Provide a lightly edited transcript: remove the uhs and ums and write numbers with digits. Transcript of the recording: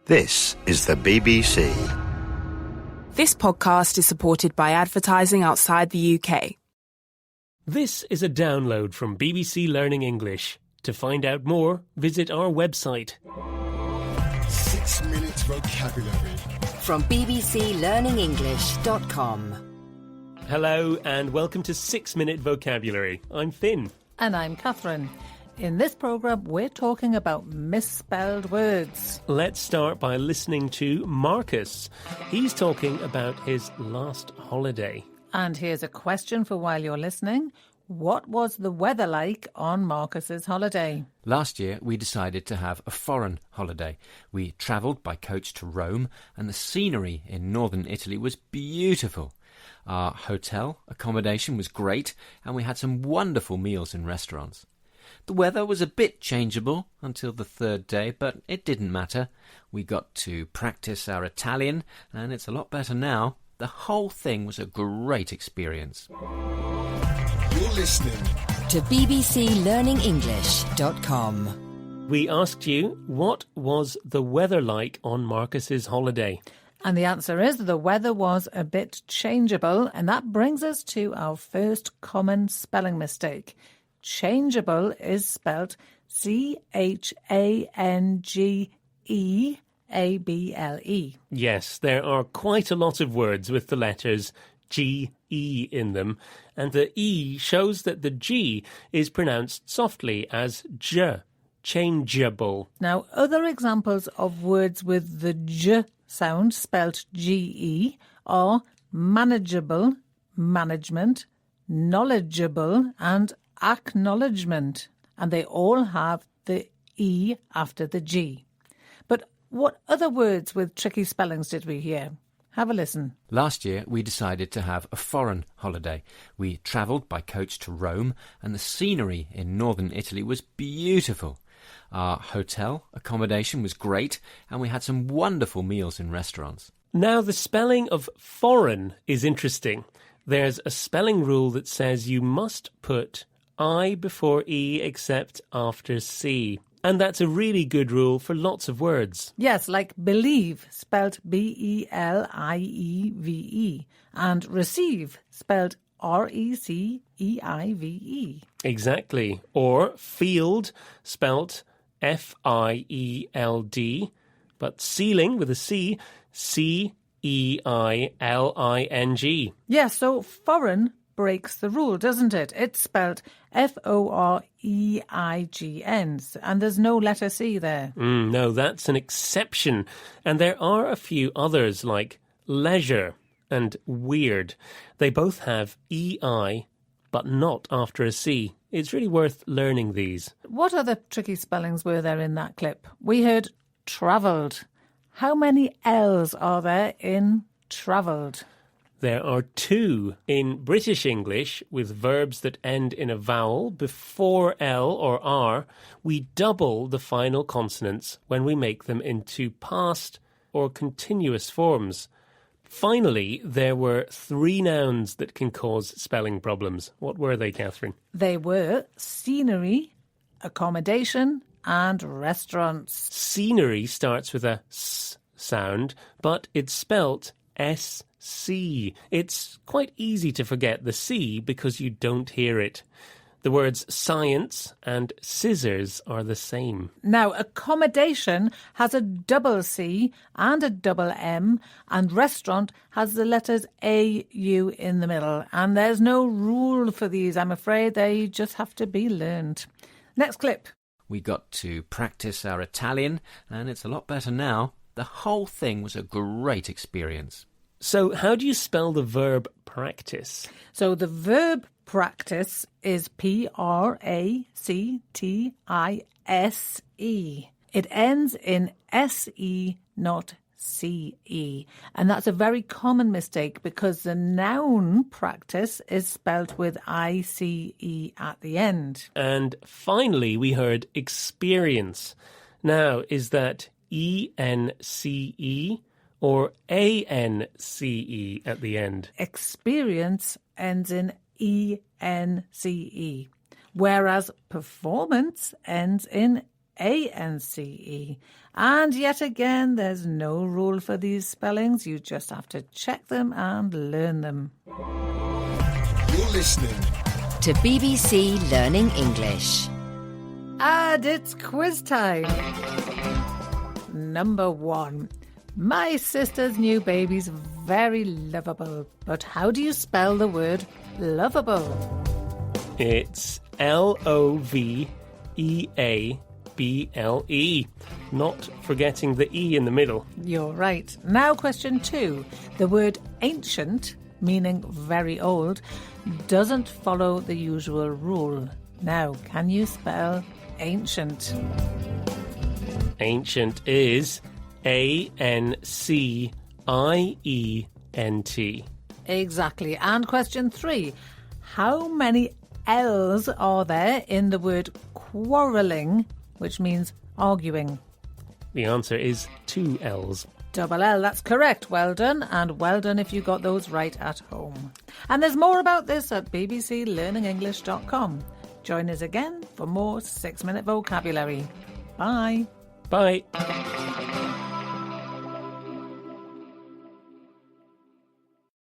This is the BBC. This podcast is supported by advertising outside the UK. This is a download from BBC Learning English. To find out more, visit our website. 6 minutes vocabulary. From bbclearningenglish.com. Hello and welcome to 6 Minute Vocabulary. I'm Finn. And I'm Catherine. In this programme, we're talking about misspelled words. Let's start by listening to Marcus. He's talking about his last holiday. And here's a question for while you're listening. What was the weather like on Marcus's holiday? Last year, we decided to have a foreign holiday. We travelled by coach to Rome, and the scenery in northern Italy was beautiful. Our hotel accommodation was great, and we had some wonderful meals in restaurants. The weather was a bit changeable until the third day, but it didn't matter. We got to practice our Italian, and it's a lot better now. The whole thing was a great experience. You're listening To bbclearningenglish.com. We asked you, what was the weather like on Marcus's holiday? And the answer is the weather was a bit changeable, and that brings us to our first common spelling mistake. Changeable is spelt Changeable. Yes, there are quite a lot of words with the letters G-E in them, and the E shows that the G is pronounced softly as J, changeable. Now, other examples of words with the J sound spelt G-E are manageable, management, knowledgeable, and acknowledgement, and they all have the E after the G. But what other words with tricky spellings did we hear? Have a listen. Last year, we decided to have a foreign holiday. We travelled by coach to Rome, and the scenery in northern Italy was beautiful. Our hotel accommodation was great, and we had some wonderful meals in restaurants. Now, the spelling of foreign is interesting. There's a spelling rule that says you must put I before E except after C. And that's a really good rule for lots of words. Yes, like believe, spelled B-E-L-I-E-V-E, and receive, spelled R-E-C-E-I-V-E. Exactly. Or field, spelt F-I-E-L-D, but ceiling with a C, C-E-I-L-I-N-G. Yes, so foreign breaks the rule, doesn't it? It's spelled F-O-R-E-I-G-N, and there's no letter C there. No, that's an exception. And there are a few others like leisure and weird. They both have E-I, but not after a C. It's really worth learning these. What other tricky spellings were there in that clip? We heard travelled. How many L's are there in travelled? There are 2 in British English with verbs that end in a vowel before L or R. We double the final consonants when we make them into past or continuous forms. Finally, there were 3 nouns that can cause spelling problems. What were they, Catherine? They were scenery, accommodation, and restaurants. Scenery starts with a S sound, but it's spelt S-C. It's quite easy to forget the C because you don't hear it. The words science and scissors are the same. Now, accommodation has a double C and a double M, and restaurant has the letters A-U in the middle. And there's no rule for these, I'm afraid. They just have to be learned. Next clip. We got to practice our Italian, and it's a lot better now. The whole thing was a great experience. So how do you spell the verb practice? So the verb practice is P-R-A-C-T-I-S-E. It ends in S-E, not C-E. And that's a very common mistake because the noun practice is spelt with I-C-E at the end. And finally, we heard experience. Now, is that E-N-C-E or A-N-C-E at the end? Experience ends in E-N-C-E, whereas performance ends in A-N-C-E. And yet again, there's no rule for these spellings. You just have to check them and learn them. You're listening to BBC Learning English. And it's quiz time. Number 1. My sister's new baby's very lovable. But how do you spell the word lovable? It's L-O-V-E-A-B-L-E. Not forgetting the E in the middle. You're right. Now question 2. The word ancient, meaning very old, doesn't follow the usual rule. Now, can you spell ancient? Ancient is A-N-C-I-E-N-T. Exactly. And question 3. How many L's are there in the word quarrelling, which means arguing? The answer is 2 L's. Double L, that's correct. Well done, and well done if you got those right at home. And there's more about this at bbclearningenglish.com. Join us again for more 6-minute vocabulary. Bye. Bye.